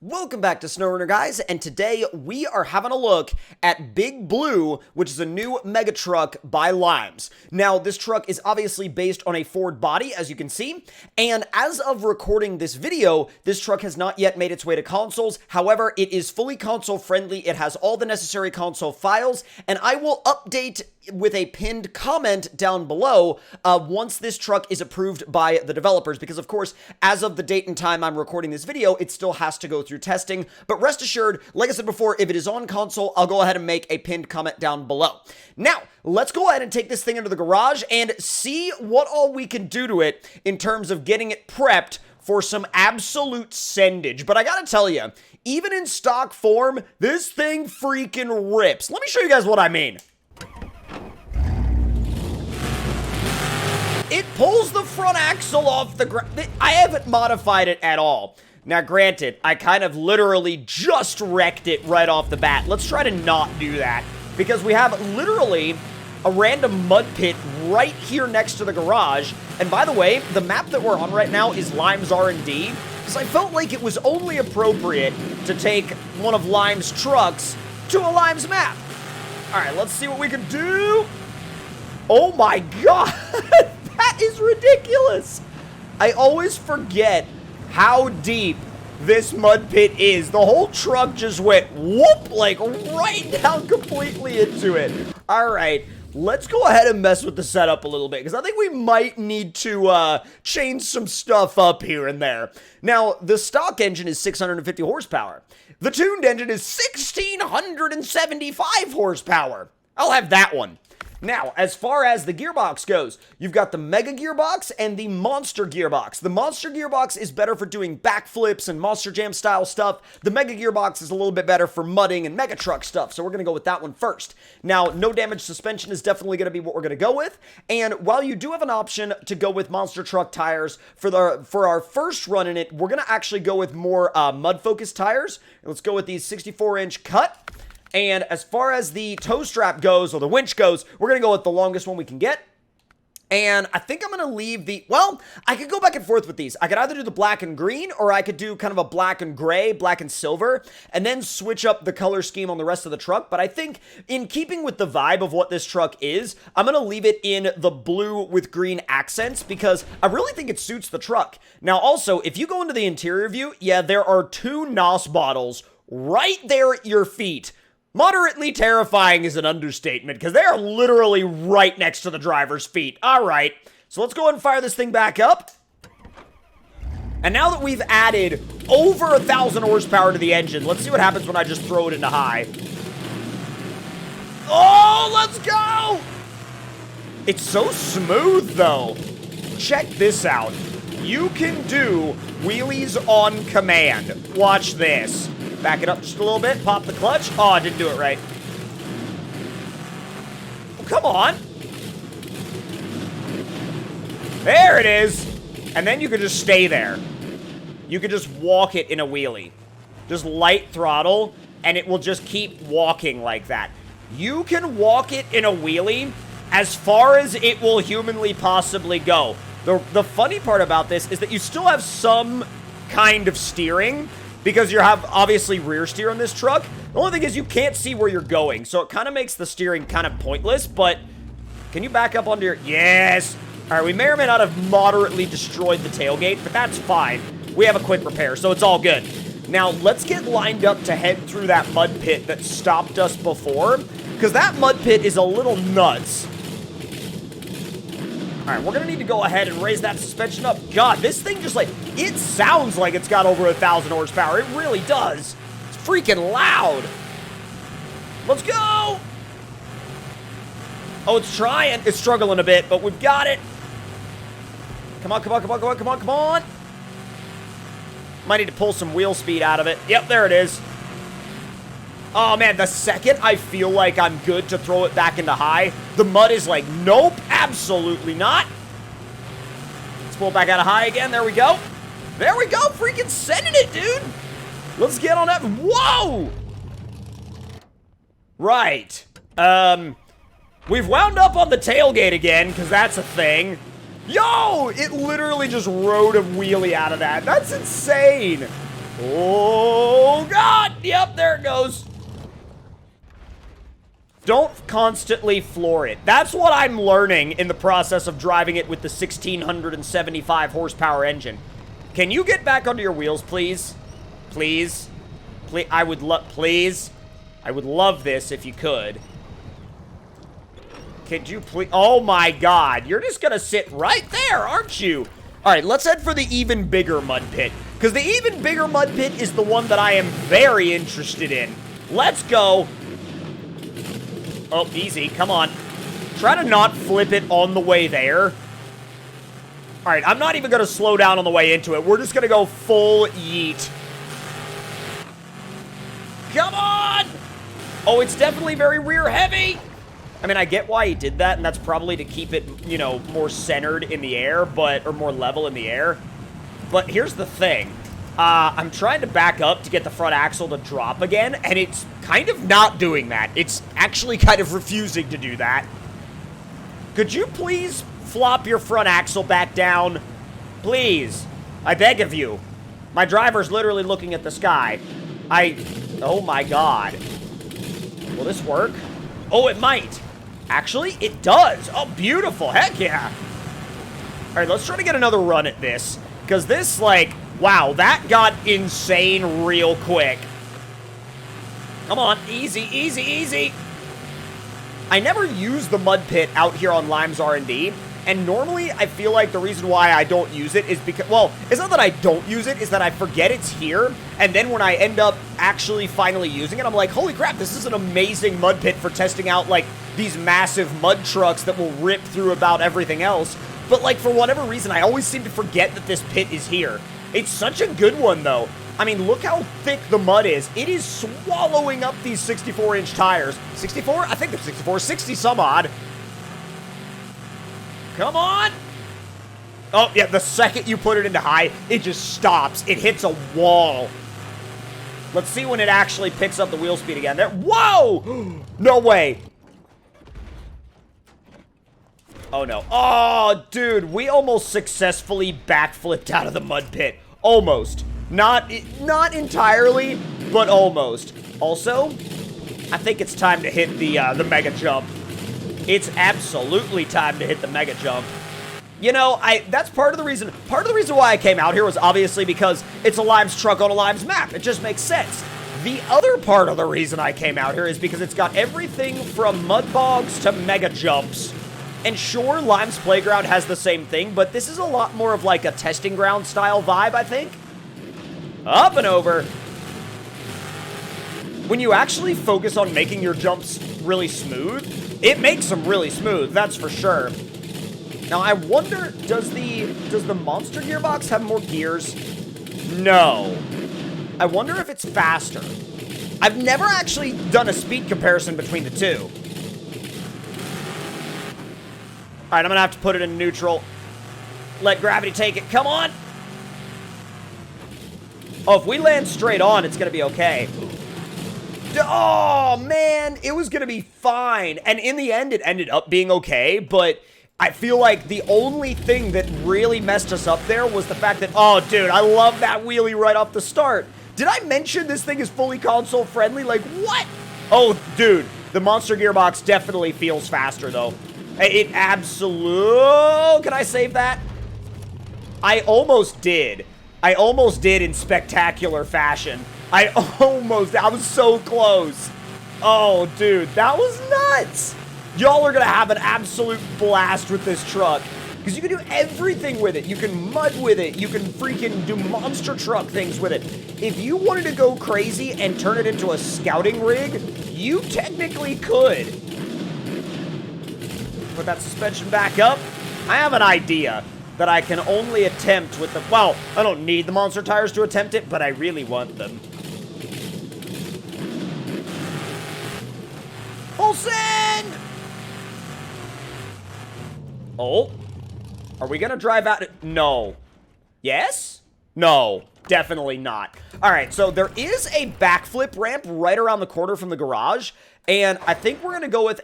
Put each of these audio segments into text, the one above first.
Welcome back to SnowRunner, guys, and today we are having a look at Big Blue, which is a new mega truck by Limes. Now, this truck is obviously based on a Ford body, as you can see, and as of recording this video, this truck has not yet made its way to consoles. However, it is fully console-friendly, it has all the necessary console files, and I will update with a pinned comment down below once this truck is approved by the developers, because of course, as of the date and time I'm recording this video, it still has to go through testing. But rest assured, like I said before, if it is on console, I'll go ahead and make a pinned comment down below. Now, let's go ahead and take this thing into the garage and see what all we can do to it in terms of getting it prepped for some absolute sendage. But I gotta tell you, even in stock form, this thing freaking rips. Let me show you guys what I mean. It pulls the front axle off the ground. I haven't modified it at all. Now, granted, I kind of literally just wrecked it right off the bat. Let's try to not do that, because we have literally a random mud pit right here next to the garage. And by the way, the map that we're on right now is Limes R&D, because I felt like it was only appropriate to take one of Limes' trucks to a Limes map. All right, let's see what we can do. Oh my god. That is ridiculous. I always forget how deep this mud pit is. The whole truck just went whoop, like right down completely into it. All right, let's go ahead and mess with the setup a little bit, because I think we might need to change some stuff up here and there. Now, the stock engine is 650 horsepower. The tuned engine is 1,675 horsepower. I'll have that one. Now, as far as the gearbox goes, you've got the Mega Gearbox and the Monster Gearbox. The Monster Gearbox is better for doing backflips and Monster Jam style stuff. The Mega Gearbox is a little bit better for mudding and Mega Truck stuff, so we're going to go with that one first. Now, no damage suspension is definitely going to be what we're going to go with, and while you do have an option to go with Monster Truck tires, for our first run in it, we're going to actually go with more mud-focused tires. Let's go with these 64-inch cut. And as far as the tow strap goes, or the winch goes, we're going to go with the longest one we can get. And I think I'm going to leave the, well, I could go back and forth with these. I could either do the black and green, or I could do kind of a black and gray, black and silver, and then switch up the color scheme on the rest of the truck. But I think in keeping with the vibe of what this truck is, I'm going to leave it in the blue with green accents, because I really think it suits the truck. Now, also, if you go into the interior view, yeah, there are two NOS bottles right there at your feet. Moderately terrifying is an understatement, because they are literally right next to the driver's feet. All right, so let's go ahead and fire this thing back up. And now that we've added over 1,000 horsepower to the engine, let's see what happens when I just throw it into high. Oh, let's go! It's so smooth, though. Check this out. You can do wheelies on command. Watch this. Back it up just a little bit, pop the clutch. Oh, I didn't do it right. Oh, come on. There it is. And then you can just stay there. You can just walk it in a wheelie. Just light throttle, and it will just keep walking like that. You can walk it in a wheelie as far as it will humanly possibly go. The funny part about this is that you still have some kind of steering, because you have, obviously, rear steer on this truck. The only thing is you can't see where you're going, so it kind of makes the steering kind of pointless, but can you back up onto your... Yes! All right, we may or may not have moderately destroyed the tailgate, but that's fine. We have a quick repair, so it's all good. Now, let's get lined up to head through that mud pit that stopped us before, because that mud pit is a little nuts. All right, we're going to need to go ahead and raise that suspension up. God, this thing just, like, it sounds like it's got over 1,000 horsepower. It really does. It's freaking loud. Let's go. Oh, it's trying. It's struggling a bit, but we've got it. Come on, come on, come on, come on, come on, come on. Might need to pull some wheel speed out of it. Yep, there it is. Oh, man, the second I feel like I'm good to throw it back into high, the mud is like, nope, absolutely not. Let's pull it back out of high again. There we go. There we go. Freaking sending it, dude. Let's get on that. Whoa. Right. We've wound up on the tailgate again, because that's a thing. Yo, it literally just rode a wheelie out of that. That's insane. Oh. Yep, there it goes. Don't constantly floor it. That's what I'm learning in the process of driving it with the 1675 horsepower engine. Can you get back onto your wheels, please? Please? Please? Please? I would love this if you could. Could you please? Oh my god. You're just gonna sit right there, aren't you? Alright, let's head for the even bigger mud pit. Because the even bigger mud pit is the one that I am very interested in. Let's go. Oh, easy. Come on. Try to not flip it on the way there. Alright, I'm not even going to slow down on the way into it. We're just going to go full yeet. Come on! Oh, it's definitely very rear heavy. I mean, I get why he did that, and that's probably to keep it, you know, more centered in the air, or more level in the air. But here's the thing. I'm trying to back up to get the front axle to drop again, and it's kind of not doing that. It's actually kind of refusing to do that. Could you please flop your front axle back down? Please. I beg of you. My driver's literally looking at the sky. Oh my god. Will this work? Oh, it might. Actually, it does. Oh, beautiful. Heck yeah. All right, let's try to get another run at this. Because this, like, wow, that got insane real quick. Come on, easy, easy, easy. I never use the mud pit out here on Lime's R&D, and normally I feel like the reason why I don't use it is because, well, it's not that I don't use it, it's that I forget it's here, and then when I end up actually finally using it, I'm like, holy crap, this is an amazing mud pit for testing out, like, these massive mud trucks that will rip through about everything else. But, like, for whatever reason, I always seem to forget that this pit is here. It's such a good one, though. I mean, look how thick the mud is. It is swallowing up these 64-inch tires. 64? I think they're 64. 60 some odd. Come on. Oh, yeah, the second you put it into high, it just stops. It hits a wall. Let's see when it actually picks up the wheel speed again. There. Whoa! No way. Oh, no. Oh, dude, we almost successfully backflipped out of the mud pit. Almost. Not entirely, but almost. Also, I think it's time to hit the mega jump. It's absolutely time to hit the mega jump. You know, that's part of the reason why I came out here was obviously because it's a Limes truck on a Limes map. It just makes sense. The other part of the reason I came out here is because it's got everything from mud bogs to mega jumps. And sure, Lime's Playground has the same thing, but this is a lot more of like a testing ground style vibe, I think. Up and over. When you actually focus on making your jumps really smooth, it makes them really smooth, that's for sure. Now, I wonder, does the monster gearbox have more gears? No. I wonder if it's faster. I've never actually done a speed comparison between the two. Alright, I'm gonna have to put it in neutral. Let gravity take it. Come on! Oh, if we land straight on, it's gonna be okay. Oh, man! It was gonna be fine. And in the end, it ended up being okay, but I feel like the only thing that really messed us up there was the fact that, oh, dude, I love that wheelie right off the start. Did I mention this thing is fully console friendly? Like, what? Oh, dude, the monster gearbox definitely feels faster, though. It absolutely... Can I save that? I almost did. I almost did in spectacular fashion. I was so close. Oh, dude, that was nuts. Y'all are gonna have an absolute blast with this truck. Because you can do everything with it. You can mud with it. You can freaking do monster truck things with it. If you wanted to go crazy and turn it into a scouting rig, you technically could. Put that suspension back up. I have an idea that I can only attempt with the... Well, I don't need the monster tires to attempt it, but I really want them. Full send! Oh. Are we gonna drive out? No. Yes? No. Definitely not. Alright, so there is a backflip ramp right around the corner from the garage. And I think we're going to go with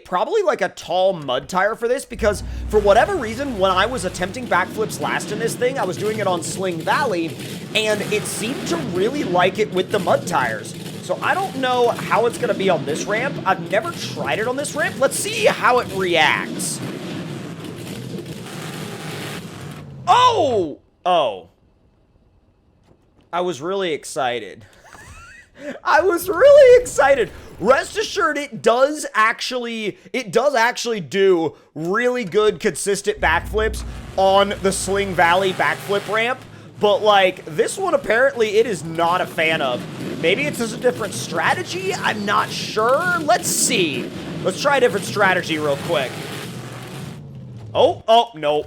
probably like a tall mud tire for this, because for whatever reason, when I was attempting backflips last in this thing, I was doing it on Sling Valley, and it seemed to really like it with the mud tires. So I don't know how it's going to be on this ramp. I've never tried it on this ramp. Let's see how it reacts. Oh! Oh. I was really excited. I was really excited. Rest assured, it does actually do really good, consistent backflips on the Sling Valley backflip ramp. But, like, this one, apparently, it is not a fan of. Maybe it's just a different strategy? I'm not sure. Let's see. Let's try a different strategy real quick. Oh, no.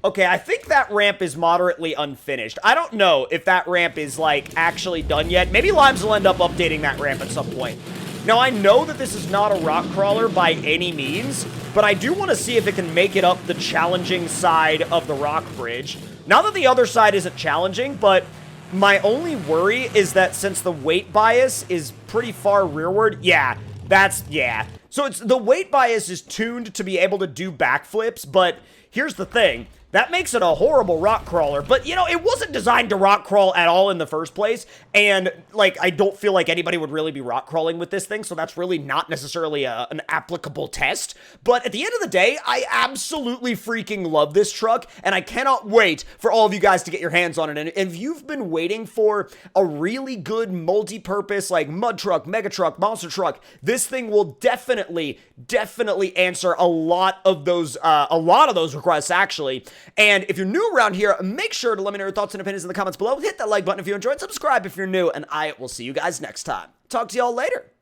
Okay, I think that ramp is moderately unfinished. I don't know if that ramp is, like, actually done yet. Maybe Limes will end up updating that ramp at some point. Now, I know that this is not a rock crawler by any means, but I do want to see if it can make it up the challenging side of the rock bridge. Not that the other side isn't challenging, but my only worry is that since the weight bias is pretty far rearward, yeah. So it's the weight bias is tuned to be able to do backflips, but here's the thing. That makes it a horrible rock crawler, but, you know, it wasn't designed to rock crawl at all in the first place, and, like, I don't feel like anybody would really be rock crawling with this thing, so that's really not necessarily an applicable test, but at the end of the day, I absolutely freaking love this truck, and I cannot wait for all of you guys to get your hands on it, and if you've been waiting for a really good multi-purpose, like, mud truck, mega truck, monster truck, this thing will definitely answer a lot of those requests, actually. And if you're new around here, make sure to let me know your thoughts and opinions in the comments below. Hit that like button if you enjoyed, subscribe if you're new, and I will see you guys next time. Talk to y'all later.